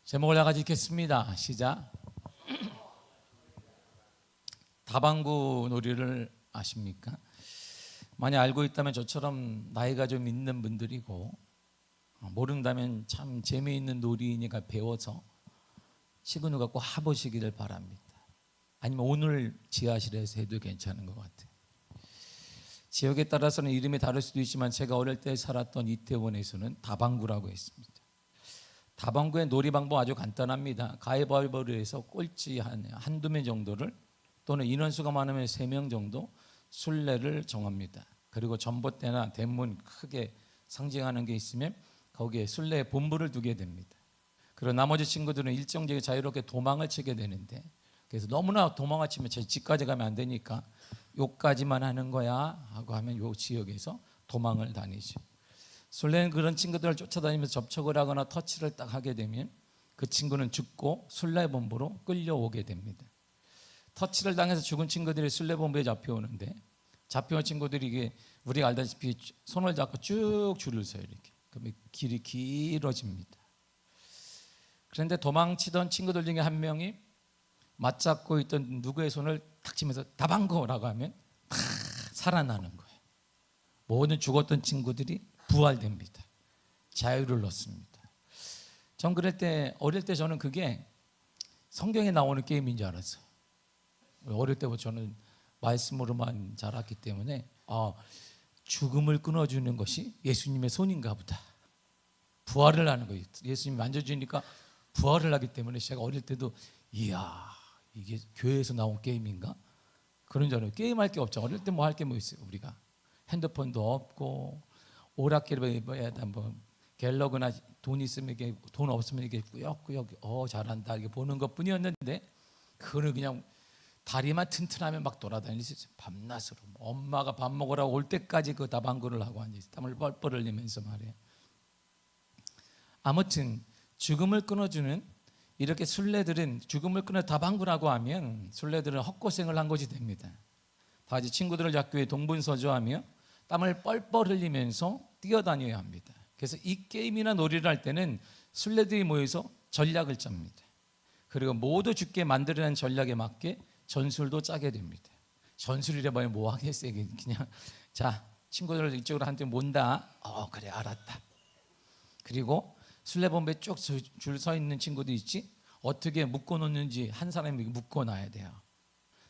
제목을 나가지 읽겠습니다. 시작. 다방구 놀이를 아십니까? 많이 알고 있다면 저처럼 나이가 좀 있는 분들이고, 모른다면 참 재미있는 놀이니까 배워서 시그널 갖고 해보시기를 바랍니다. 아니면 오늘 지하실에서 해도 괜찮은 것 같아요. 지역에 따라서는 이름이 다를 수도 있지만 제가 어릴 때 살았던 이태원에서는 다방구라고 했습니다. 다방구의 놀이 방법 아주 간단합니다. 가위바위보를 해서 꼴찌 한두 명 정도를, 또는 인원수가 많으면 3명 정도 순례를 정합니다. 그리고 전봇대나 대문 크게 상징하는 게 있으면 거기에 순례의 본부를 두게 됩니다. 그리고 나머지 친구들은 일정하게 자유롭게 도망을 치게 되는데, 그래서 너무나 도망을 치면 제 집까지 가면 안 되니까 요까지만 하는 거야 하고 하면 요 지역에서 도망을 다니죠. 순례는 그런 친구들을 쫓아다니면서 접촉을 하거나 터치를 딱 하게 되면 그 친구는 죽고 순례본부로 끌려오게 됩니다. 터치를 당해서 죽은 친구들이 순례본부에 잡혀오는데, 잡혀온 친구들이 이게 우리가 알다시피 손을 잡고 쭉 줄을 서요. 이렇게. 그러면 길이 길어집니다. 그런데 도망치던 친구들 중에 한 명이 맞잡고 있던 누구의 손을 탁 치면서 다방구라고 하면 다 살아나는 거예요. 모든 죽었던 친구들이 부활됩니다. 자유를 얻습니다. 전 그럴 때, 어릴 때 저는 그게 성경에 나오는 게임인 줄 알았어요. 어릴 때부터 저는 말씀으로만 자랐기 때문에 죽음을 끊어주는 것이 예수님의 손인가 보다. 부활을 하는 거예요. 예수님이 만져주니까 부활을 하기 때문에 제가 어릴 때도 이야, 이게 교회에서 나온 게임인가? 그런 줄 알아요. 게임할 게 없죠. 어릴 때 뭐 할 게 뭐 있어요. 우리가 핸드폰도 없고 오락기를 뭐 갤러그나 돈 있으면 이게, 돈 없으면 이게 꾸역꾸역 잘한다 이게 보는 것뿐이었는데, 그거는 그냥 다리만 튼튼하면 막 돌아다니지 밤낮으로 엄마가 밥 먹으라고 올 때까지 그 다방구를 하고 앉아있어. 땀을 뻘뻘 흘리면서 말이에요. 아무튼 죽음을 끊어주는 이렇게 순례들은, 죽음을 끊어 다방구라고 하면 순례들은 헛고생을 한 것이 됩니다. 다 같이 친구들을 잡기 위해 동분서주하며 땀을 뻘뻘 흘리면서 뛰어다녀야 합니다. 그래서 이 게임이나 놀이를 할 때는 순례들이 모여서 전략을 짭니다. 그리고 모두 죽게 만들어낸 전략에 맞게 전술도 짜게 됩니다. 전술이래 봐야 뭐 하겠어요. 그냥 자, 친구들 이쪽으로 한테 몬다. 그래 알았다. 그리고 순례본부에 쭉 줄 서 있는 친구도 있지, 어떻게 묶어놓는지 한 사람이 묶어놔야 돼요.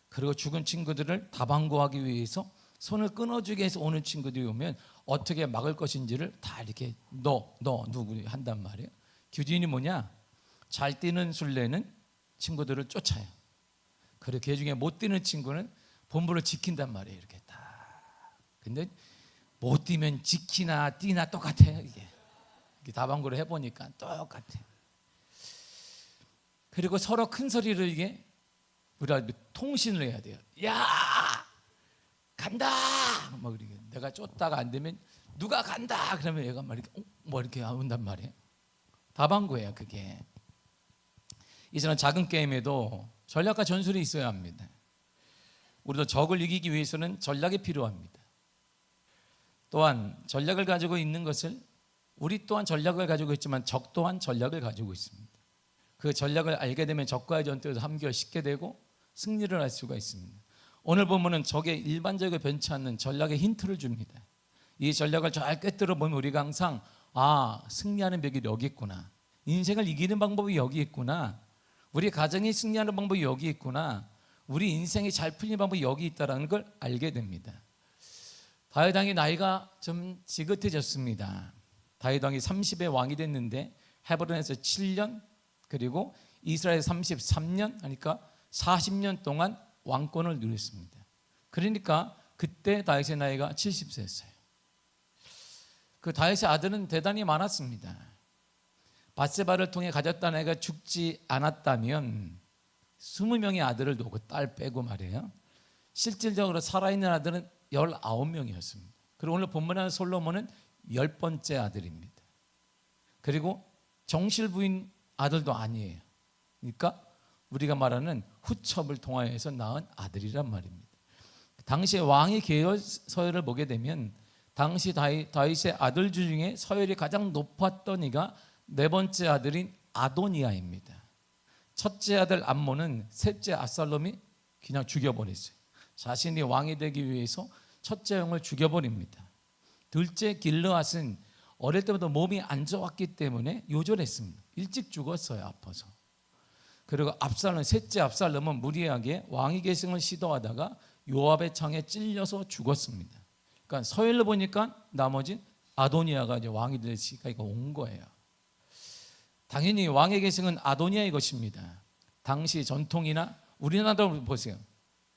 그리고 죽은 친구들을 다방구하기 위해서 손을 끊어주게 해서 오는 친구들이 오면 어떻게 막을 것인지를 다 이렇게 누구 한단 말이에요. 규진이 뭐냐? 잘 뛰는 순례는 친구들을 쫓아요. 그리고 그 중에 못 뛰는 친구는 본부를 지킨단 말이에요. 이렇게 딱. 근데 못 뛰면 지키나 뛰나 똑같아요. 이게 다방구를 해보니까 똑같아요. 그리고 서로 큰 소리를 이게 우리가 통신을 해야 돼요. 야, 간다! 막 이렇게. 내가 쫓다가 안 되면 누가 간다! 그러면 얘가 막 이렇게 이렇게 온단 말이에요. 다방구예요, 그게. 이제는 작은 게임에도 전략과 전술이 있어야 합니다. 우리도 적을 이기기 위해서는 전략이 필요합니다. 또한 전략을 가지고 있는 것을, 우리 또한 전략을 가지고 있지만 적 또한 전략을 가지고 있습니다. 그 전략을 알게 되면 적과의 전투에서 함께를 쉽게 되고 승리를 할 수가 있습니다. 오늘 보면은 적의 일반적으로 변치 않는 전략의 힌트를 줍니다. 이 전략을 잘 꿰뚫어 보면 우리가 항상 승리하는 법이 여기 있구나, 인생을 이기는 방법이 여기 있구나, 우리 가정이 승리하는 방법이 여기 있구나, 우리 인생이 잘 풀리는 방법이 여기 있다는 걸 알게 됩니다. 다윗 왕이 나이가 좀 지긋해졌습니다. 다윗 왕이 30의 왕이 됐는데 헤브론에서 7년, 그리고 이스라엘에서 33년 하니까 40년 동안 왕권을 누렸습니다. 그러니까 그때 다윗의 나이가 70세였어요. 그 다윗의 아들은 대단히 많았습니다. 밧세바를 통해 가졌다는 애가 죽지 않았다면 20명의 아들을 놓고 딸 빼고 말이에요. 실질적으로 살아있는 아들은 19명이었습니다. 그리고 오늘 본문에 솔로몬은 10번째 아들입니다. 그리고 정실 부인 아들도 아니에요. 그러니까 우리가 말하는 후첩을 통하여서 낳은 아들이란 말입니다. 당시 왕의 계열 서열을 보게 되면 당시 다윗의 아들 중에 서열이 가장 높았던 이가 네 번째 아들인 아도니아입니다. 첫째 아들 암몬은 셋째 압살롬이 그냥 죽여버렸어요. 자신이 왕이 되기 위해서 첫째 형을 죽여버립니다. 둘째 길르앗은 어릴 때부터 몸이 안 좋았기 때문에 요절했습니다. 일찍 죽었어요, 아파서. 그리고 셋째 압살롬은 무리하게 왕위 계승을 시도하다가 요압의 창에 찔려서 죽었습니다. 그러니까 서열로 보니까 나머지 아도니아가 이제 왕이 될 시기가 온 거예요. 당연히 왕의 계승은 아도니아의 것입니다. 당시 전통이나 우리나라로 보세요.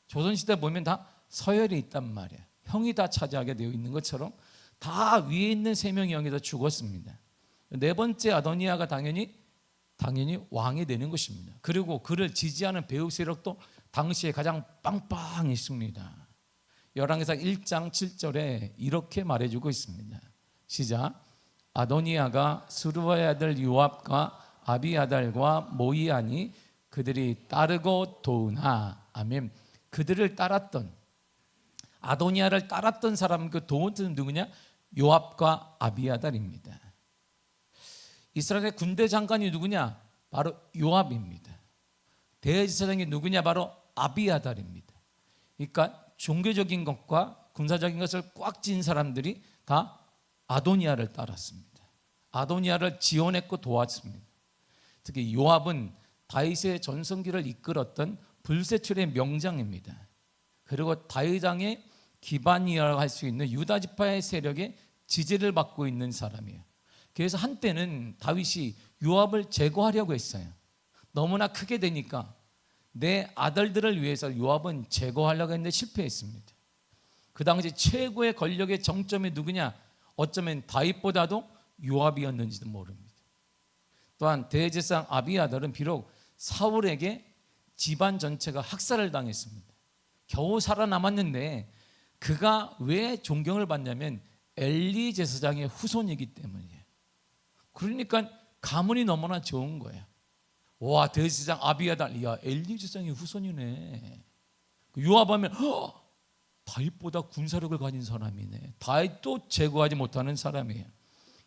조선시대 보면 다 서열이 있단 말이에요. 형이 다 차지하게 되어 있는 것처럼 다 위에 있는 세 명의 형이 다 죽었습니다. 네 번째 아도니아가 당연히 왕이 되는 것입니다. 그리고 그를 지지하는 배후 세력도 당시에 가장 빵빵했습니다. 열왕기상 1장 7절에 이렇게 말해주고 있습니다. 시작. 아도니아가 스루아의 아들 요압과 아비아달과 모이아니 그들이 따르고 도우나. 아멘. 그들을 따랐던, 아도니아를 따랐던 사람, 그 도우는 누구냐? 요압과 아비아달입니다. 이스라엘의 군대 장관이 누구냐? 바로 요압입니다. 대제사장이 누구냐? 바로 아비아달입니다. 그러니까 종교적인 것과 군사적인 것을 꽉 쥔 사람들이 다 아도니아를 따랐습니다. 아도니아를 지원했고 도왔습니다. 특히 요압은 다윗의 전성기를 이끌었던 불세출의 명장입니다. 그리고 다윗 왕의 기반이라고 할 수 있는 유다 지파의 세력의 지지를 받고 있는 사람이에요. 그래서 한때는 다윗이 요압을 제거하려고 했어요. 너무나 크게 되니까 내 아들들을 위해서 요압은 제거하려고 했는데 실패했습니다. 그 당시 최고의 권력의 정점이 누구냐? 어쩌면 다윗보다도 요압이었는지도 모릅니다. 또한 대제사장 아비아달은 비록 사울에게 집안 전체가 학살을 당했습니다. 겨우 살아남았는데 그가 왜 존경을 받냐면 엘리 제사장의 후손이기 때문이에요. 그러니까 가문이 너무나 좋은 거예요. 와, 대제사장 아비아달, 야, 엘리 제사장의 후손이네. 요압하면 다윗보다 군사력을 가진 사람이네. 다윗도 제거하지 못하는 사람이에요.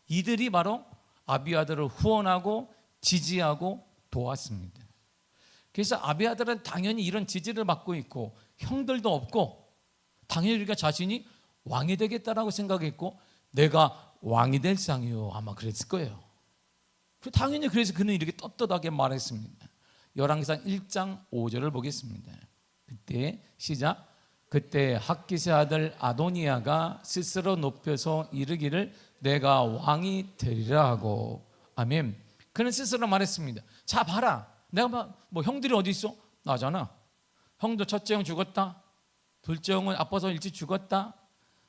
이들이 바로 아비아달을 후원하고 지지하고 도왔습니다. 그래서 아비아달은 당연히 이런 지지를 받고 있고 형들도 없고 당연히 우리가 자신이 왕이 되겠다라고 생각했고 내가 왕이 될 상이요 아마 그랬을 거예요. 당연히 그래서 그는 이렇게 떳떳하게 말했습니다. 열왕기상 1장 5절을 보겠습니다. 그때 시작. 그때 학기세 아들 아도니아가 스스로 높여서 이르기를 내가 왕이 되리라 하고. 아멘. 그는 스스로 말했습니다. 자 봐라, 내가 뭐 형들이 어디 있어? 나잖아. 형도 첫째 형 죽었다, 둘째 형은 아파서 일찍 죽었다,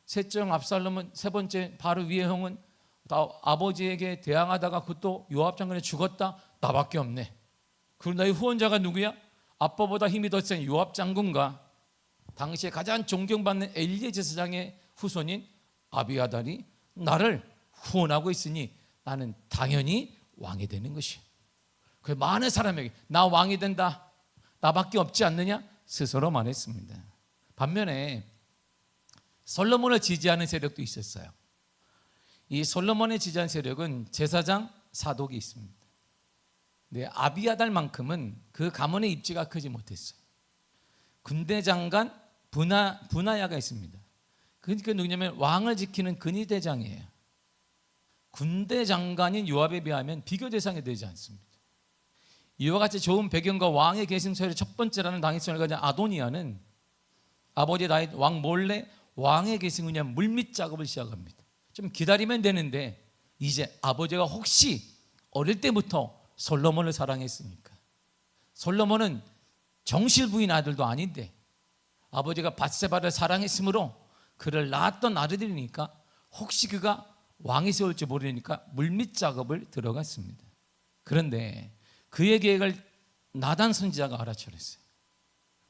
셋째 형 압살롬은 세 번째 바로 위에 형은 다 아버지에게 대항하다가 그것도 요압 장군에 죽었다. 나밖에 없네. 그리고 나의 후원자가 누구야? 아빠보다 힘이 더 센 요압 장군과 당시에 가장 존경받는 엘리 제사장의 후손인 아비아달이 나를 후원하고 있으니 나는 당연히 왕이 되는 것이야. 그 많은 사람에게 나 왕이 된다, 나밖에 없지 않느냐 스스로 말했습니다. 반면에 솔로몬을 지지하는 세력도 있었어요. 이 솔로몬을 지지하는 세력은 제사장 사독이 있습니다. 네, 아비아달만큼은 그 가문의 입지가 크지 못했어요. 군대 장관 분하야가 있습니다. 그러니까 누구냐면 왕을 지키는 근위대장이에요. 군대 장관인 요압에 비하면 비교 대상이 되지 않습니다. 이와 같이 좋은 배경과 왕의 계승서열의 첫 번째라는 당위성을 가진 아도니아는 아버지 다윗 왕 몰래 왕의 계승을 위한 물밑 작업을 시작합니다. 좀 기다리면 되는데 이제 아버지가 혹시 어릴 때부터 솔로몬을 사랑했으니까, 솔로몬은 정실부인 아들도 아닌데 아버지가 밧세바를 사랑했으므로 그를 낳았던 아들이니까 혹시 그가 왕이 세울지 모르니까 물밑 작업을 들어갔습니다. 그런데 그의 계획을 나단 선지자가 알아차렸어요.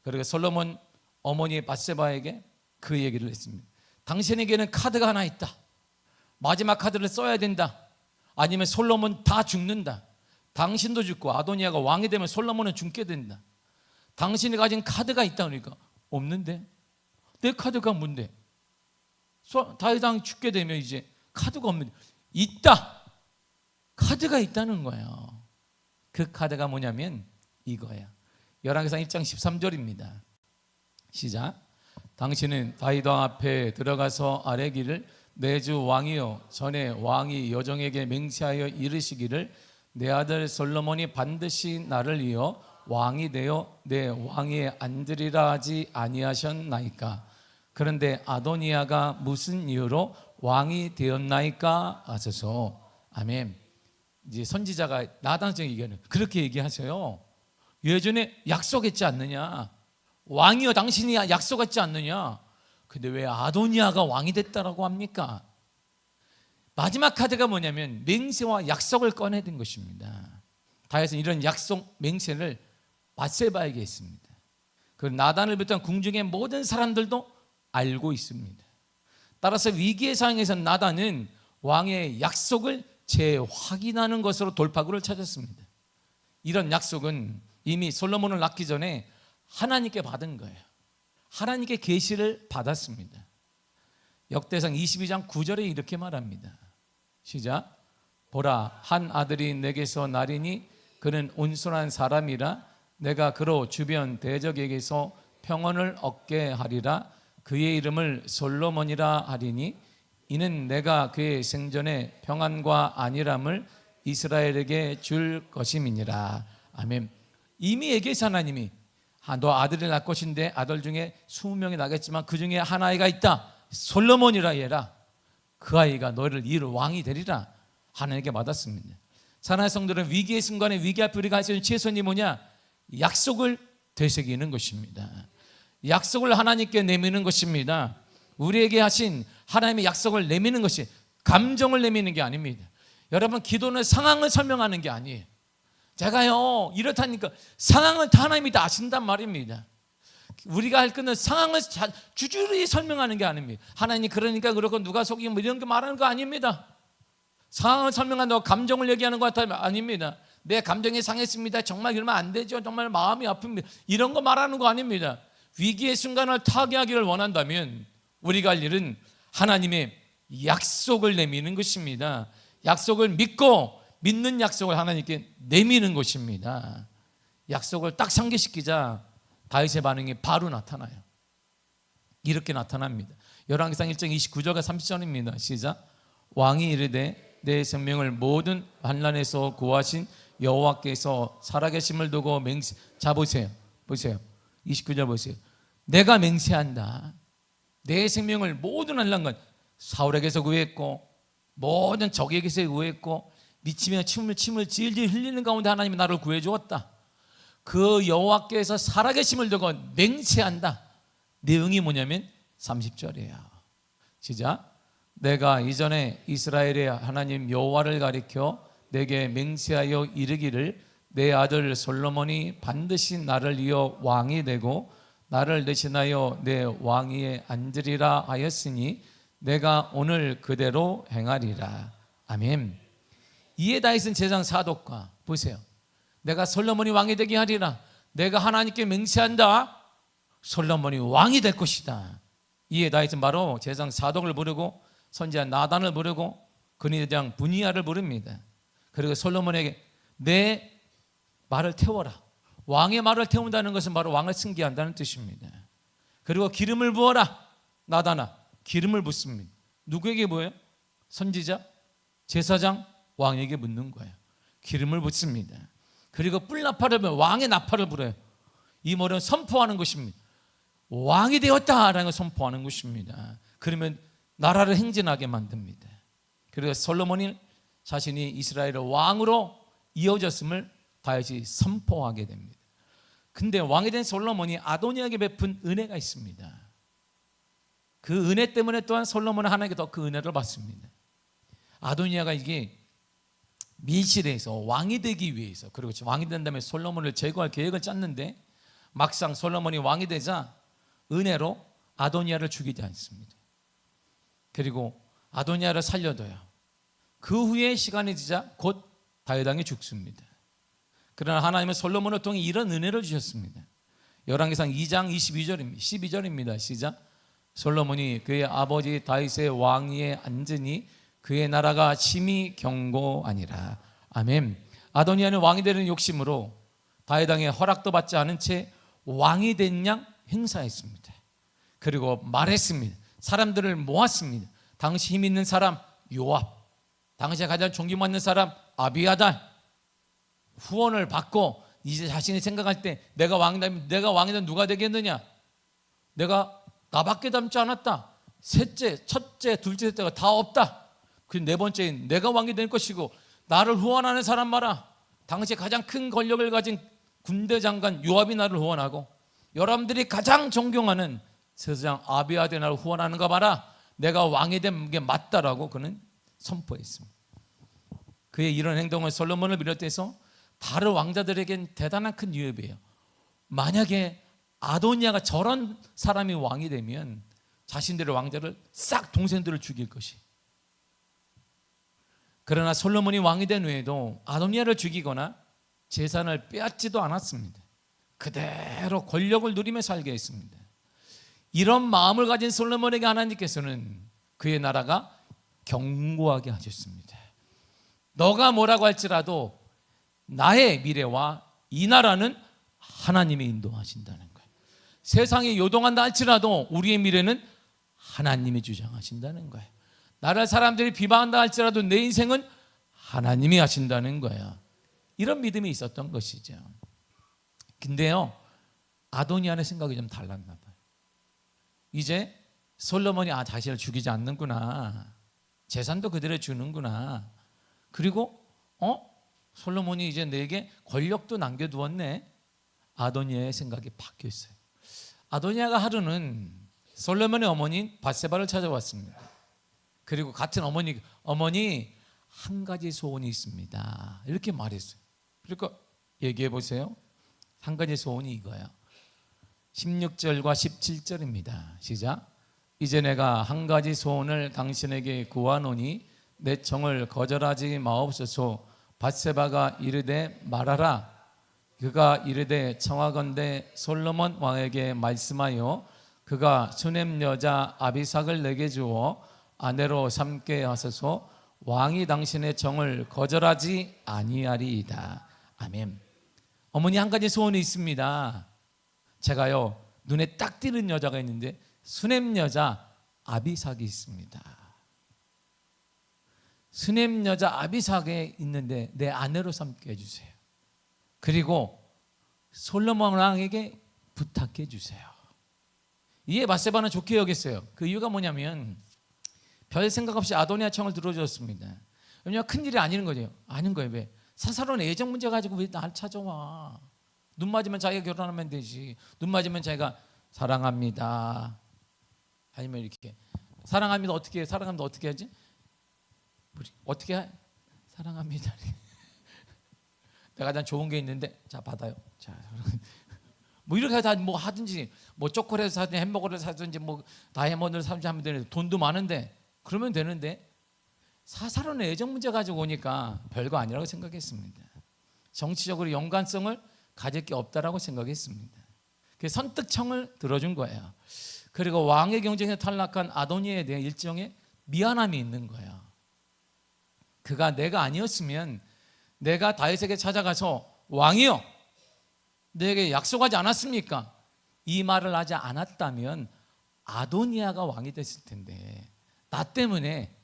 그리고 솔로몬 어머니 밧세바에게 그 얘기를 했습니다. 당신에게는 카드가 하나 있다. 마지막 카드를 써야 된다. 아니면 솔로몬 다 죽는다. 당신도 죽고 아도니아가 왕이 되면 솔로몬은 죽게 된다. 당신이 가진 카드가 있다. 그러니까 없는데? 내 카드가 뭔데? 다윗 왕이 죽게 되면 이제 카드가 없는데 있다. 카드가 있다는 거예요. 그 카드가 뭐냐면 이거야. 열왕기상 1장 13절입니다. 시작. 당신은 다윗 왕 앞에 들어가서 아뢰기를 내 주 왕이여, 전에 왕이 여종에게 맹세하여 이르시기를 내 아들 솔로몬이 반드시 나를 이어 왕이 되어 내 왕위에 앉으리라 하지 아니하셨나이까. 그런데 아도니아가 무슨 이유로 왕이 되었나이까 하소서. 아멘. 이제 선지자가 나단성 얘기하는 그렇게 얘기하세요. 예전에 약속했지 않느냐, 왕이여 당신이 약속했지 않느냐. 근데 왜 아도니아가 왕이 됐다라고 합니까? 마지막 카드가 뭐냐면 맹세와 약속을 꺼내든 것입니다. 다윗은 이런 약속 맹세를 바세바에게 했습니다. 그 나단을 비롯한 궁중의 모든 사람들도 알고 있습니다. 따라서 위기의 상황에서 나단은 왕의 약속을 재확인하는 것으로 돌파구를 찾았습니다. 이런 약속은 이미 솔로몬을 낳기 전에 하나님께 받은 거예요. 하나님께 계시를 받았습니다. 역대상 22장 9절에 이렇게 말합니다. 시작. 보라, 한 아들이 내게서 나리니 그는 온순한 사람이라 내가 그로 주변 대적에게서 평언을 얻게 하리라. 그의 이름을 솔로몬이라 하리니 이는 내가 그의 생전에 평안과 안일함을 이스라엘에게 줄 것임이니라. 아멘. 이미 얘기해서 하나님이 너 아들을 낳을 것인데 아들 중에 20명이 나겠지만 그 중에 한 아이가 있다. 솔로몬이라 얘라. 그 아이가 너를 이을 왕이 되리라. 하나님께 받았습니다. 사랑하는 성도들은 위기의 순간에 위기 앞에 우리가 할 수 있는 최선이 뭐냐? 약속을 되새기는 것입니다. 약속을 하나님께 내미는 것입니다. 우리에게 하신 하나님의 약속을 내미는 것이 감정을 내미는 게 아닙니다. 여러분, 기도는 상황을 설명하는 게 아니에요. 제가요 이렇다니까 상황을 다 하나님이 다 아신단 말입니다. 우리가 할 것은 상황을 주주리 설명하는 게 아닙니다. 하나님 그러니까 그렇고 누가 속이고 뭐 이런 거 말하는 거 아닙니다. 상황을 설명한다고 감정을 얘기하는 것 같아요. 아닙니다. 내 감정이 상했습니다. 정말 이러면 안 되죠. 정말 마음이 아픕니다. 이런 거 말하는 거 아닙니다. 위기의 순간을 타개하기를 원한다면 우리가 할 일은 하나님의 약속을 내미는 것입니다. 약속을 믿고 믿는 약속을 하나님께 내미는 것입니다. 약속을 딱 상기시키자 다윗의 반응이 바로 나타나요. 이렇게 나타납니다. 열왕기상 1장 29절과 30절입니다. 시작. 왕이 이르되 내 생명을 모든 환난에서 구하신 여호와께서 살아계심을 두고 맹세. 자 보세요. 29절 보세요. 내가 맹세한다. 내 생명을 모든 환난과 사울에게서 구했고 모든 적에게서 구했고 미치며 침을 질질 흘리는 가운데 하나님이 나를 구해주었다. 그 여호와께서 살아계심을 두고 맹세한다. 내용이 뭐냐면 30절이에요. 시작. 내가 이전에 이스라엘의 하나님 여호와를 가리켜 내게 맹세하여 이르기를 내 아들 솔로몬이 반드시 나를 이어 왕이 되고 나를 대신하여 내 왕위에 앉으리라 하였으니 내가 오늘 그대로 행하리라. 아멘. 이에 다윗은 제장 사독과 보세요. 내가 솔로몬이 왕이 되게 하리라. 내가 하나님께 맹세한다. 솔로몬이 왕이 될 것이다. 이에 다윗은 바로 제장 사독을 부르고 선지자 나단을 부르고 그의 대장 분이야를 부릅니다. 그리고 솔로몬에게 내 말을 태워라. 왕의 말을 태운다는 것은 바로 왕을 승계한다는 뜻입니다. 그리고 기름을 부어라. 나단아, 기름을 붓습니다. 누구에게 부어요? 선지자, 제사장, 왕에게 묻는 거예요. 기름을 붓습니다. 그리고 뿔나팔을 불어요. 왕의 나팔을 불어요. 이 말은 선포하는 것입니다. 왕이 되었다라는 걸 선포하는 것입니다. 그러면 나라를 행진하게 만듭니다. 그리고 솔로몬이 자신이 이스라엘의 왕으로 이어졌음을 다윗이 선포하게 됩니다. 근데 왕이 된 솔로몬이 아도니아에게 베푼 은혜가 있습니다. 그 은혜 때문에 또한 솔로몬은 하나님께 더 그 은혜를 받습니다. 아도니아가 이게 밀실에서 왕이 되기 위해서, 그리고 왕이 된 다음에 솔로몬을 제거할 계획을 짰는데 막상 솔로몬이 왕이 되자 은혜로 아도니아를 죽이지 않습니다. 그리고 아도니아를 살려둬요. 그 후에 시간이 지자 곧 다윗 왕이 죽습니다. 그러나 하나님은 솔로몬을 통해 이런 은혜를 주셨습니다. 열왕기상 2장 12절입니다. 시작. 솔로몬이 그의 아버지 다윗의 왕위에 앉으니 그의 나라가 심히 견고하니라. 아멘. 아도니아는 왕이 되는 욕심으로 다윗 왕의 허락도 받지 않은 채 왕이 된 양 행사했습니다. 그리고 말했습니다. 사람들을 모았습니다. 당시 힘 있는 사람 요압, 당시에 가장 존경받는 사람 아비아달, 후원을 받고 이제 자신이 생각할 때 내가 왕이면 누가 되겠느냐? 내가 나밖에 닮지 않았다. 셋째, 첫째, 둘째, 셋째가 다 없다. 그 네 번째인 내가 왕이 될 것이고 나를 후원하는 사람 봐라. 당시에 가장 큰 권력을 가진 군대 장관 요압이 나를 후원하고 여러분들이 가장 존경하는 세상 아비아들이 나를 후원하는 거 봐라. 내가 왕이 된 게 맞다라고 그는 선포했습니다. 그의 이런 행동은 솔로몬을 비롯해서 다른 왕자들에겐 대단한 큰 위협이에요. 만약에 아도니아가 저런 사람이 왕이 되면 자신들의 왕자를 싹 동생들을 죽일 것이. 그러나 솔로몬이 왕이 된 후에도 아도니아를 죽이거나 재산을 빼앗지도 않았습니다. 그대로 권력을 누리며 살게 했습니다. 이런 마음을 가진 솔로몬에게 하나님께서는 그의 나라가 견고하게 하셨습니다. 너가 뭐라고 할지라도 나의 미래와 이 나라는 하나님이 인도하신다는 거예요. 세상이 요동한다 할지라도 우리의 미래는 하나님이 주장하신다는 거예요. 나를 사람들이 비방한다 할지라도 내 인생은 하나님이 하신다는 거예요. 이런 믿음이 있었던 것이죠. 근데요, 아도니아의 생각이 좀 달랐나 봐요. 이제 솔로몬이 자신을 죽이지 않는구나, 재산도 그대로 주는구나, 그리고 솔로몬이 이제 내게 권력도 남겨두었네. 아도니아의 생각이 바뀌었어요. 아도니아가 하루는 솔로몬의 어머니 밧세바를 찾아왔습니다. 그리고 같은 어머니 한 가지 소원이 있습니다, 이렇게 말했어요. 그러니까 얘기해 보세요. 한 가지 소원이 이거야. 16절과 17절입니다. 시작. 이제 내가 한 가지 소원을 당신에게 구하노니 내 청을 거절하지 마옵소서. 밧세바가 이르되 말하라. 그가 이르되 청하건대 솔로몬 왕에게 말씀하여 그가 수넴 여자 아비삭을 내게 주어 아내로 삼게 하소서. 왕이 당신의 청을 거절하지 아니하리이다. 아멘. 어머니 한 가지 소원이 있습니다. 제가요 눈에 딱 띄는 여자가 있는데 수넴 여자 아비삭이 있습니다. 수넴 여자 아비삭에 있는데 내 아내로 삼게 해주세요. 그리고 솔로몬 왕에게 부탁해 주세요. 이에 밧세바는 좋게 여겼어요. 그 이유가 뭐냐면 별 생각 없이 아도니아 청을 들어줬습니다. 왜냐하면 큰일이 아닌 거죠. 아닌 거예요. 왜? 사사로운 애정 문제 가지고 왜 날 찾아와? 눈 맞으면 자기가 결혼하면 되지. 눈 맞으면 자기가 사랑합니다, 아니면 이렇게 사랑합니다. 어떻게 해? 사랑합니다 어떻게 하지? 어떻게 해? 사랑합니다. 내가 난 좋은 게 있는데 자 받아요. 자, 뭐 이렇게 다 뭐 하든지 뭐 초콜릿 사든지 햄버거를 사든지 뭐 다이아몬드를 사든지 하면 되는데 돈도 많은데 그러면 되는데 사사로운 애정 문제 가지고 오니까 별거 아니라고 생각했습니다. 정치적으로 연관성을 가질 게 없다라고 생각했습니다. 그래서 선뜻 청을 들어준 거예요. 그리고 왕의 경쟁에 탈락한 아도니아에 대한 일종의 미안함이 있는 거예요. 그가 내가 아니었으면 내가 다윗에게 찾아가서 왕이여 내게 약속하지 않았습니까? 이 말을 하지 않았다면 아도니아가 왕이 됐을 텐데 나 때문에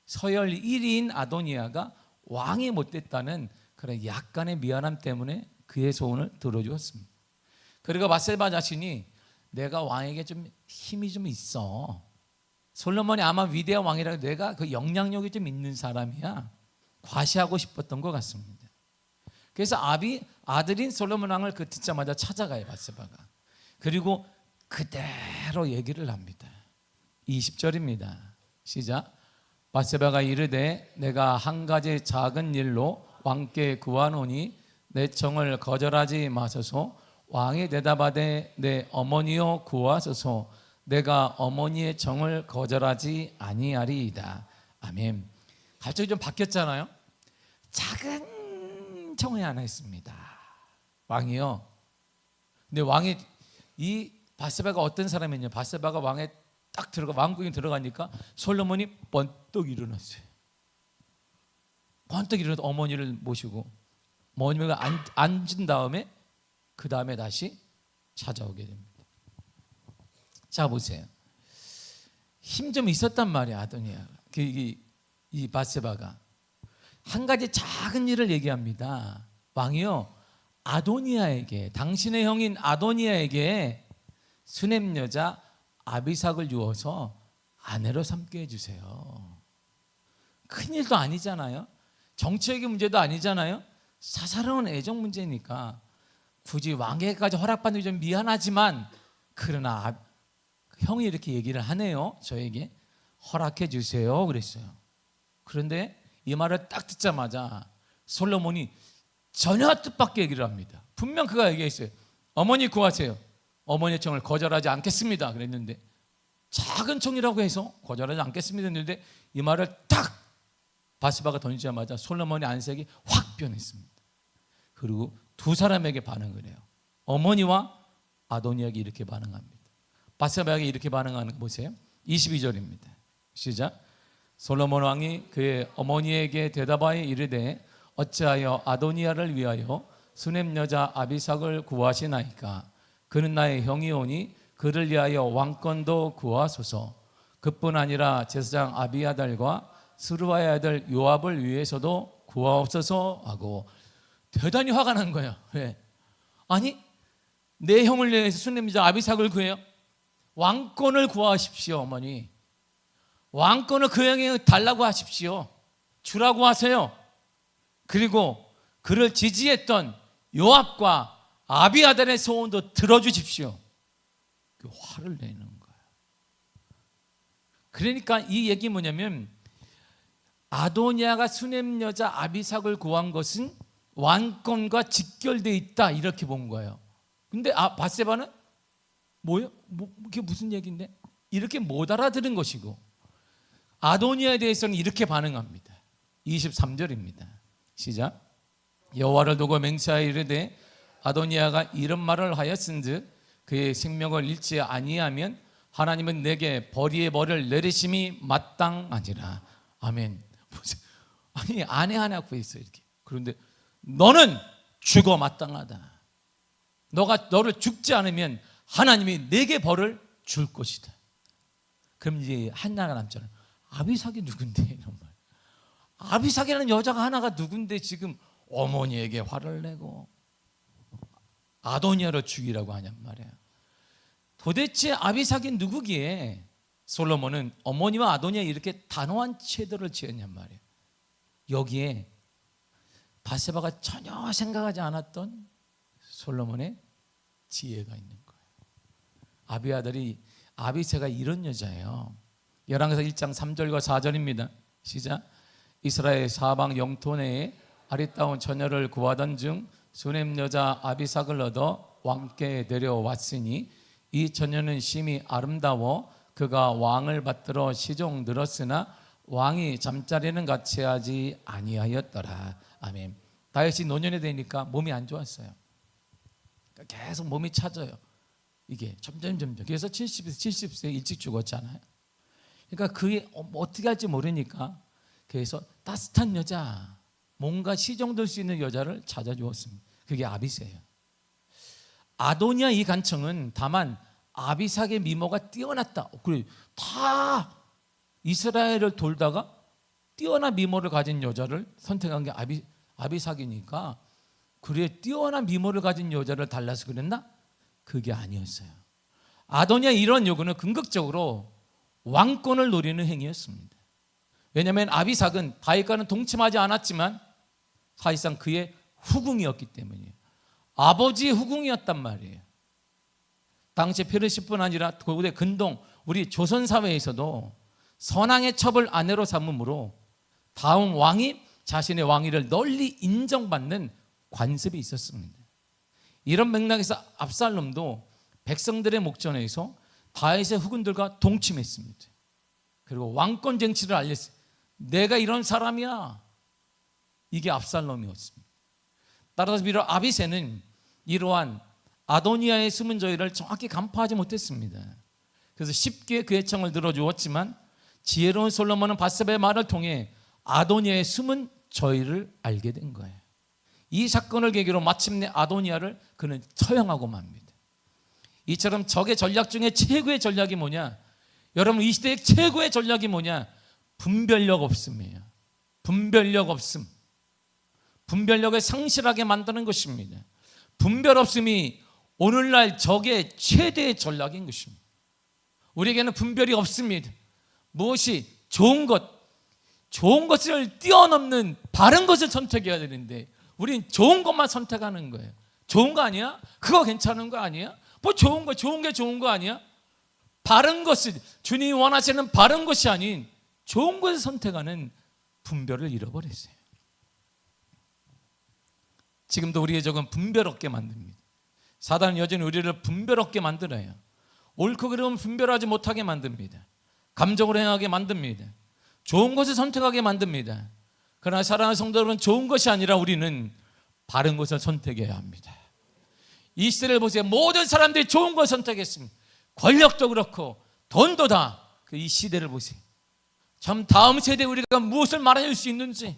서열 1위인 아도니아가 왕이 못 됐다는 그런 약간의 미안함 때문에 그의 소원을 들어주었습니다. 그리고 밧세바 자신이 내가 왕에게 좀 힘이 좀 있어. 솔로몬이 아마 위대한 왕이라고 내가 그 영향력이 좀 있는 사람이야. 과시하고 싶었던 것 같습니다. 그래서 아들인 솔로몬 왕을 그 듣자마자 찾아가요, 밧세바가. 그리고 그대로 얘기를 합니다. 20절입니다. 시작. 밧세바가 이르되 내가 한 가지 작은 일로 왕께 구하노니 내 청을 거절하지 마소서. 왕이 대답하되 내 어머니여 구하소서. 내가 어머니의 청을 거절하지 아니하리이다. 아멘. 갑자기 좀 바뀌었잖아요. 작은 청이 하나 있습니다. 왕이요. 근데 왕이 이 밧세바가 어떤 사람이냐? 밧세바가 왕에 딱 왕궁에 들어가니까 솔로몬이 번떡 일어났어요. 번떡 일어나서 어머니를 모시고 어머니가 앉은 다음에 그 다음에 다시 찾아오게 됩니다. 자 보세요. 힘 좀 있었단 말이야 아도니아가. 이 밧세바가 한 가지 작은 일을 얘기합니다. 왕이요 아도니아에게, 당신의 형인 아도니아에게 수넴 여자 아비삭을 주어서 아내로 삼게 해주세요. 큰일도 아니잖아요. 정치적인 문제도 아니잖아요. 사사로운 애정 문제니까 굳이 왕에게까지 허락받는 게 좀 미안하지만, 그러나 형이 이렇게 얘기를 하네요. 저에게 허락해 주세요 그랬어요. 그런데 이 말을 딱 듣자마자 솔로몬이 전혀 뜻밖의 얘기를 합니다. 분명 그가 얘기했어요. 어머니 구하세요. 어머니의 청을 거절하지 않겠습니다 그랬는데, 작은 청이라고 해서 거절하지 않겠습니다 했는데, 이 말을 딱 밧세바가 던지자마자 솔로몬의 안색이 확 변했습니다. 그리고 두 사람에게 반응을 해요. 어머니와 아도니아에게 이렇게 반응합니다. 밧세바에게 이렇게 반응하는 거 보세요. 22절입니다. 시작. 솔로몬 왕이 그의 어머니에게 대답하여 이르되 어찌하여 아도니아를 위하여 수넴 여자 아비삭을 구하시나이까? 그는 나의 형이오니 그를 위하여 왕권도 구하소서. 그뿐 아니라 제사장 아비아달과 스루아의 아들 요압을 위해서도 구하옵소서 하고 대단히 화가 난 거예요. 왜? 아니 내 형을 위해서 수넴 여자 아비삭을 구해요? 왕권을 구하십시오. 어머니 왕권을 그 형에게 달라고 하십시오. 주라고 하세요. 그리고 그를 지지했던 요압과 아비아달의 소원도 들어주십시오. 그 화를 내는 거예요. 그러니까 이 얘기 뭐냐면, 아도니아가 수넴 여자 아비삭을 구한 것은 왕권과 직결되어 있다 이렇게 본 거예요. 근데 밧세바는 뭐예요? 그게 무슨 얘기인데? 이렇게 못 알아들은 것이고, 아도니아에 대해서는 이렇게 반응합니다. 23절입니다. 시작. 여호와를 두고 맹세하여 이르되 아도니아가 이런 말을 하였은즉 그의 생명을 잃지 아니하면 하나님은 내게 벌이의 벌을 내리심이 마땅하니라. 아멘. 아니 아내 하나 구했어요 이렇게. 그런데 너는 죽어 마땅하다. 너를 죽지 않으면 하나님이 내게 벌을 줄 것이다. 그럼 이제 하나가 남잖아요. 아비삭이 누군데 이런 말. 아비삭이라는 여자가 하나가 누군데 지금 어머니에게 화를 내고 아도니아를 죽이라고 하냔 말이에요. 도대체 아비삭이 누구기에 솔로몬은 어머니와 아도니아 이렇게 단호한 채도를 취했냔 말이에요. 여기에 밧세바가 전혀 생각하지 않았던 솔로몬의 지혜가 있는 거예요. 아비새가 이런 여자예요. 열왕기서 1장 3절과 4절입니다. 시작. 이스라엘 사방 영토 내에 아리따운 처녀를 구하던 중 수넴 여자 아비삭을 얻어 왕께 데려왔으니 이 처녀는 심히 아름다워 그가 왕을 받들어 시종 들었으나 왕이 잠자리는 같이 하지 아니하였더라. 아멘. 다윗이 노년이 되니까 몸이 안 좋았어요. 계속 몸이 차져요. 이게 점점. 그래서 70세 일찍 죽었잖아요. 그러니까 그게 어떻게 할지 모르니까 그래서 따뜻한 여자, 뭔가 시정될 수 있는 여자를 찾아주었습니다. 그게 아비새예요. 아도니아 이 간청은 다만 아비삭의 미모가 뛰어났다. 그래 다 이스라엘을 돌다가 뛰어난 미모를 가진 여자를 선택한 게 아비삭이니까, 그래 뛰어난 미모를 가진 여자를 달라서 그랬나? 그게 아니었어요. 아도니아 이런 요구는 궁극적으로 왕권을 노리는 행위였습니다. 왜냐하면 아비삭은 다윗과는 동침하지 않았지만 사실상 그의 후궁이었기 때문이에요. 아버지의 후궁이었단 말이에요. 당시 페르시뿐 아니라 고대 근동 우리 조선 사회에서도 선왕의 첩을 아내로 삼음으로 다음 왕이 자신의 왕위를 널리 인정받는 관습이 있었습니다. 이런 맥락에서 압살롬도 백성들의 목전에서 다윗의 후군들과 동침했습니다. 그리고 왕권 쟁취를 알렸어요. 내가 이런 사람이야. 이게 압살롬이었습니다. 따라서 비록 아비새는 이러한 아도니아의 숨은 저희를 정확히 간파하지 못했습니다. 그래서 쉽게 그의 청을 들어주었지만 지혜로운 솔로몬은 밧세바의 말을 통해 아도니아의 숨은 저희를 알게 된 거예요. 이 사건을 계기로 마침내 아도니아를 그는 처형하고 맙니다. 이처럼 적의 전략 중에 최고의 전략이 뭐냐? 여러분, 이 시대의 최고의 전략이 뭐냐? 분별력 없음이에요. 분별력 없음. 분별력을 상실하게 만드는 것입니다. 분별 없음이 오늘날 적의 최대의 전략인 것입니다. 우리에게는 분별이 없습니다. 무엇이 좋은 것을 뛰어넘는 바른 것을 선택해야 되는데 우린 좋은 것만 선택하는 거예요. 좋은 거 아니야? 그거 괜찮은 거 아니야? 뭐 좋은 게 좋은 거 아니야? 바른 것을, 주님이 원하시는 바른 것이 아닌 좋은 것을 선택하는 분별을 잃어버렸어요. 지금도 우리의 적은 분별 없게 만듭니다. 사단은 여전히 우리를 분별 없게 만들어요. 옳고 그름은 분별하지 못하게 만듭니다. 감정으로 행하게 만듭니다. 좋은 것을 선택하게 만듭니다. 그러나 사랑하는 성도 여러분, 좋은 것이 아니라 우리는 바른 것을 선택해야 합니다. 이 시대를 보세요. 모든 사람들이 좋은 걸 선택했습니다. 권력도 그렇고 돈도 다. 이 시대를 보세요. 참 다음 세대에 우리가 무엇을 말해줄 수 있는지,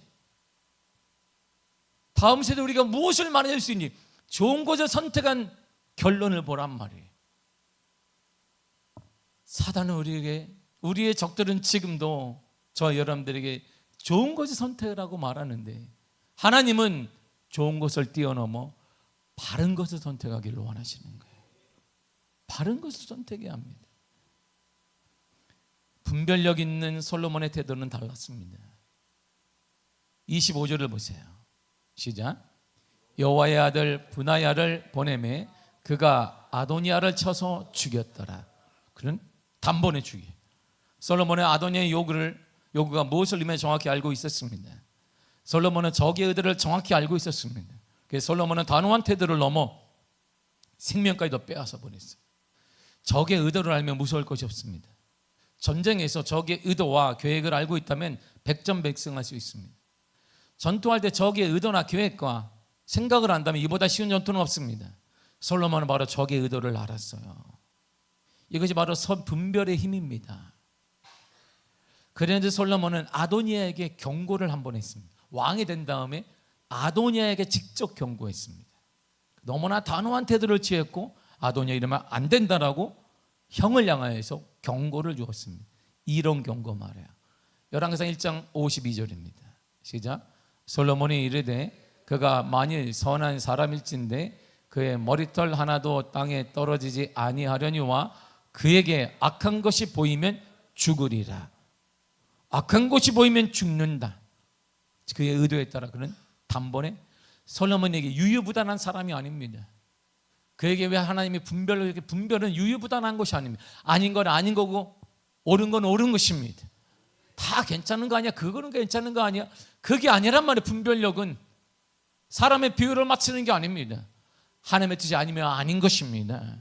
다음 세대에 우리가 무엇을 말해줄 수 있는지 좋은 것을 선택한 결론을 보란 말이에요. 사단은 우리의 적들은 지금도 저 여러분들에게 좋은 것을 선택하라고 말하는데 하나님은 좋은 것을 뛰어넘어 바른 것을 선택하기를 원하시는 거예요. 바른 것을 선택해야 합니다. 분별력 있는 솔로몬의 태도는 달랐습니다. 25절을 보세요. 시작. 여호와의 아들 브나야를 보내매 그가 아도니아를 쳐서 죽였더라. 그는 단번에 죽여. 솔로몬은 아도니아의 요구가 무엇을 의미하는지 정확히 알고 있었습니다. 솔로몬은 적의 의도를 정확히 알고 있었습니다. 그래서 솔로몬은 단호한 태도를 넘어 생명까지도 빼앗아 버렸어요. 적의 의도를 알면 무서울 것이 없습니다. 전쟁에서 적의 의도와 계획을 알고 있다면 백전백승할 수 있습니다. 전투할 때 적의 의도나 계획과 생각을 안다면 이보다 쉬운 전투는 없습니다. 솔로몬은 바로 적의 의도를 알았어요. 이것이 바로 분별의 힘입니다. 그런데 솔로몬은 아도니아에게 경고를 한 번 했습니다. 왕이 된 다음에 아도니아에게 직접 경고했습니다. 너무나 단호한 태도를 취했고 아도니아 이러면 안 된다라고 형을 향하여서 경고를 주었습니다. 이런 경고 말이에요. 열왕기상 1장 52절입니다. 시작. 솔로몬이 이르되 그가 만일 선한 사람일진데 그의 머리털 하나도 땅에 떨어지지 아니하려니와 그에게 악한 것이 보이면 죽으리라. 악한 것이 보이면 죽는다. 그의 의도에 따라 그는 단번에 솔로몬에게 유유부단한 사람이 아닙니다. 그에게 왜 하나님이 분별은 유유부단한 것이 아닙니다. 아닌 건 아닌 거고 옳은 건 옳은 것입니다. 다 괜찮은 거 아니야? 그거는 괜찮은 거 아니야? 그게 아니란 말이에요. 분별력은 사람의 비율을 맞추는 게 아닙니다. 하나님의 뜻이 아니면 아닌 것입니다.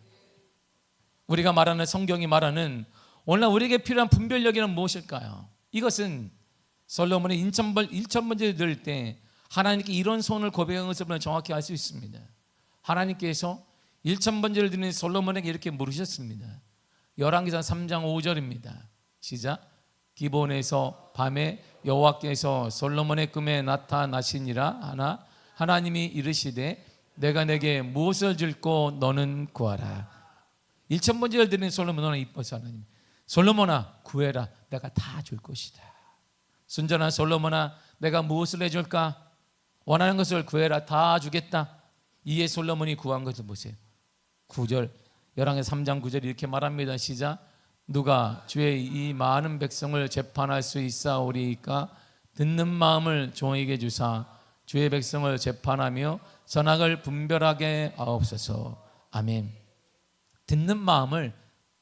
우리가 말하는 성경이 말하는 오늘날 우리에게 필요한 분별력이란 무엇일까요? 이것은 솔로몬의 1,000번째 들을 때 하나님께 이런 소원을 고백한 것을 보면 정확히 알 수 있습니다. 하나님께서 1,000번째를 드린 솔로몬에게 이렇게 물으셨습니다. 열왕기상 3장 5절입니다. 시작. 기브온에서 밤에 여호와께서 솔로몬의 꿈에 나타나시니라 하나 하나님이 이르시되 내가 내게 무엇을 줄고 너는 구하라. 1,000번째를 드린 솔로몬은 이뻐서 하나님 솔로몬아 구해라. 내가 다 줄 것이다. 순전한 솔로몬아 내가 무엇을 해줄까? 원하는 것을 구해라. 다 주겠다. 이에 솔로몬이 구한 것을 보세요. 9절 열왕기상 3장 9절 이렇게 말합니다. 시작. 누가 주의 이 많은 백성을 재판할 수 있사오리이까 듣는 마음을 종에게 주사 주의 백성을 재판하며 선악을 분별하게 하옵소서. 아멘. 듣는 마음을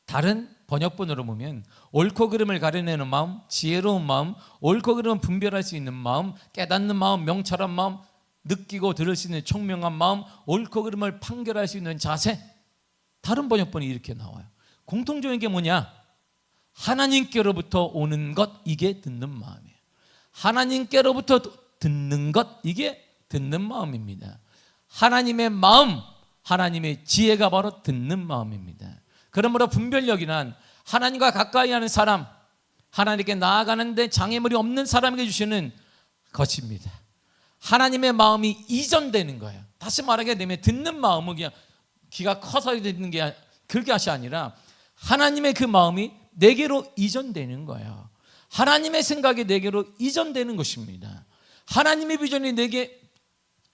다른 번역본으로 보면 옳고 그름을 가려내는 마음, 지혜로운 마음, 옳고 그름을 분별할 수 있는 마음, 깨닫는 마음, 명철한 마음, 느끼고 들을 수 있는 총명한 마음, 옳고 그름을 판결할 수 있는 자세. 다른 번역본이 이렇게 나와요. 공통적인 게 뭐냐? 하나님께로부터 오는 것, 이게 듣는 마음이에요. 하나님께로부터 듣는 것, 이게 듣는 마음입니다. 하나님의 마음, 하나님의 지혜가 바로 듣는 마음입니다. 그러므로 분별력이란 하나님과 가까이 하는 사람, 하나님께 나아가는데 장애물이 없는 사람에게 주시는 것입니다. 하나님의 마음이 이전되는 거예요. 다시 말하게 되면 듣는 마음은 그냥 귀가 커서 듣는 게 그게 아니라 하나님의 그 마음이 내게로 이전되는 거예요. 하나님의 생각이 내게로 이전되는 것입니다. 하나님의 비전이 내게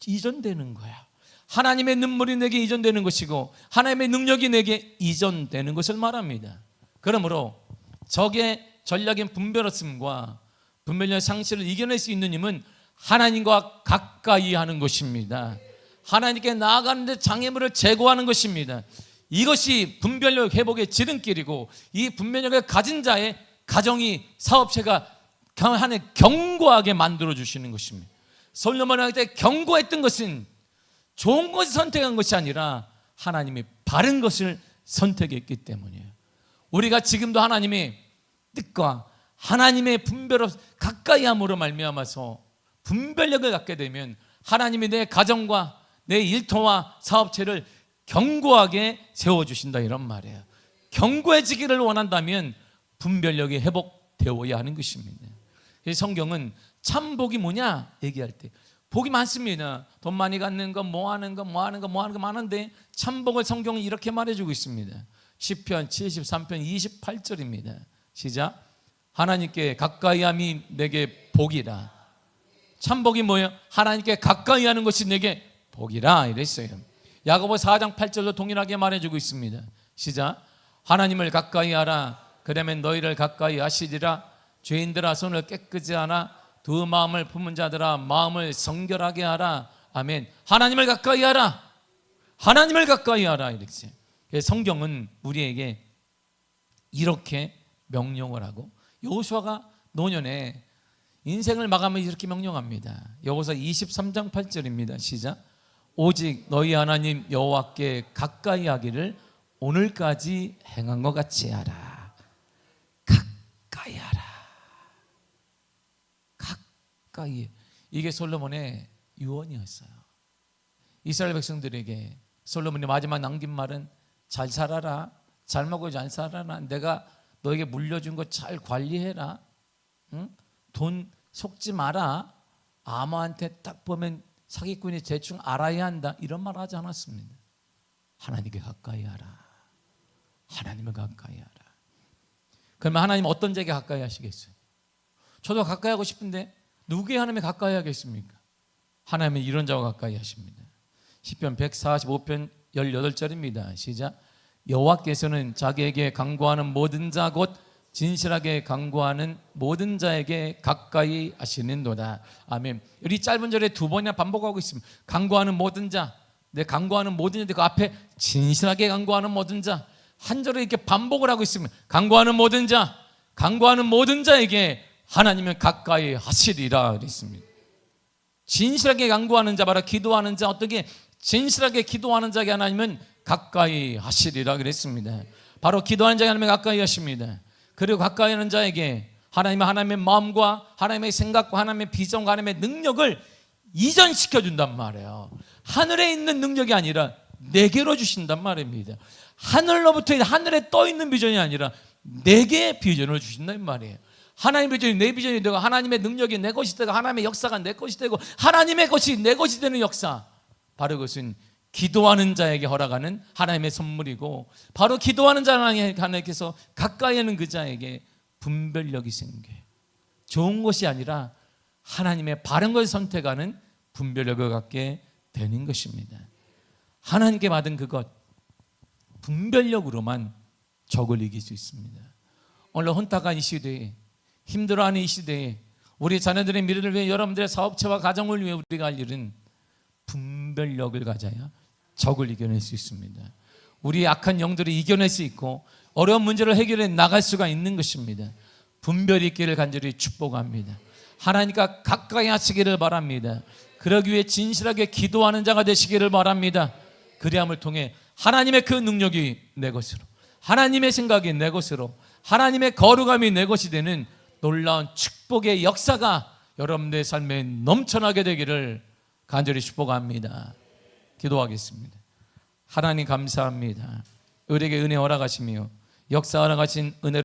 이전되는 거야. 하나님의 눈물이 내게 이전되는 것이고 하나님의 능력이 내게 이전되는 것을 말합니다. 그러므로 적의 전략인 분별했음과 분별력의 상실을 이겨낼 수 있는 힘은 하나님과 가까이 하는 것입니다. 하나님께 나아가는데 장애물을 제거하는 것입니다. 이것이 분별력 회복의 지름길이고 이 분별력을 가진 자의 가정이 사업체가 하나님 견고하게 만들어 주시는 것입니다. 솔로몬이 할 때 견고했던 것은 좋은 것을 선택한 것이 아니라 하나님이 바른 것을 선택했기 때문이에요. 우리가 지금도 하나님의 뜻과 하나님의 분별을 가까이 함으로 말미암아서 분별력을 갖게 되면 하나님이 내 가정과 내 일터와 사업체를 견고하게 세워주신다 이런 말이에요. 견고해지기를 원한다면 분별력이 회복되어야 하는 것입니다. 성경은 참 복이 뭐냐 얘기할 때 복이 많습니다. 돈 많이 갖는 거, 뭐 하는 거 많은데 참 복을 성경은 이렇게 말해주고 있습니다. 시편 73편 28절입니다. 시작. 하나님께 가까이함이 내게 복이라. 참 복이 뭐예요? 하나님께 가까이 하는 것이 내게 복이라 이랬어요. 야고보 4장 8절로 동일하게 말해주고 있습니다. 시작. 하나님을 가까이 하라. 그러면 너희를 가까이 하시리라. 죄인들아 손을 깨끗이 하나. 두 마음을 품은 자들아 마음을 성결하게 하라. 아멘. 하나님을 가까이 하라. 하나님을 가까이 하라 이랬어요. 성경은 우리에게 이렇게 명령을 하고 여호수아가 노년에 인생을 마감하며 이렇게 명령합니다. 여호수아 23장 8절입니다. 시작. 오직 너희 하나님 여호와께 가까이 하기를 오늘까지 행한 것 같이 하라. 가까이 하라. 가까이. 이게 솔로몬의 유언이었어요. 이스라엘 백성들에게 솔로몬이 마지막 남긴 말은 잘 살아라. 잘 먹고 잘 살아라. 내가 너에게 물려준 거 잘 관리해라. 응? 돈 속지 마라. 아무한테 딱 보면 사기꾼이 대충 알아야 한다. 이런 말 하지 않았습니다. 하나님께 가까이 하라. 하나님을 가까이 하라. 그러면 하나님 어떤 자에게 가까이 하시겠어요? 저도 가까이 하고 싶은데 누구의 하나님에 가까이 하겠습니까? 하나님은 이런 자와 가까이 하십니다. 시편 145편 18절입니다. 시작. 여호와께서는 자기에게 간구하는 모든 자 곧 진실하게 간구하는 모든 자에게 가까이 하시는도다. 아멘. 이 짧은 절에 두 번이나 반복하고 있습니다. 간구하는 모든 자, 내 간구하는 모든 자, 그 앞에 진실하게 간구하는 모든 자, 한 절에 이렇게 반복을 하고 있습니다. 간구하는 모든 자, 간구하는 모든 자에게 하나님은 가까이 하시리라 그랬습니다. 진실하게 간구하는 자, 바로 기도하는 자, 어떻게 진실하게 기도하는 자에게 하나님은 가까이 하시리라 그랬습니다. 바로 기도하는 자에게 하나님은 가까이 하십니다. 그리고 가까이 하는 자에게 하나님은 하나님의 마음과 하나님의 생각과 하나님의 비전과 하나님의 능력을 이전시켜 준단 말이에요. 하늘에 있는 능력이 아니라 내게로 주신단 말입니다. 하늘로부터 하늘에 떠 있는 비전이 아니라 내게 비전을 주신단 말이에요. 하나님의 비전이 내 비전이 되고 하나님의 능력이 내 것이 되고 하나님의 역사가 내 것이 되고 하나님의 것이 내 것이 되는 역사, 바로 그것은 기도하는 자에게 허락하는 하나님의 선물이고, 바로 기도하는 자에게 하나님께서 가까이 하는 그 자에게 분별력이 생겨요. 좋은 것이 아니라 하나님의 바른 것을 선택하는 분별력을 갖게 되는 것입니다. 하나님께 받은 그것, 분별력으로만 적을 이길 수 있습니다. 오늘 혼탁한 이 시대에, 힘들어하는 이 시대에 우리 자녀들의 미래를 위해, 여러분들의 사업체와 가정을 위해 우리가 할 일은 분별력을 가져야 적을 이겨낼 수 있습니다. 우리의 악한 영들을 이겨낼 수 있고 어려운 문제를 해결해 나갈 수가 있는 것입니다. 분별이 있기를 간절히 축복합니다. 하나님과 가까이 하시기를 바랍니다. 그러기 위해 진실하게 기도하는 자가 되시기를 바랍니다. 그리함을 통해 하나님의 그 능력이 내 것으로, 하나님의 생각이 내 것으로, 하나님의 거룩함이 내 것이 되는 놀라운 축복의 역사가 여러분들의 삶에 넘쳐나게 되기를 간절히 축복합니다. 기도하겠습니다. 하나님 감사합니다. 우리에게 은혜 허락하시며 역사 허락하신 은혜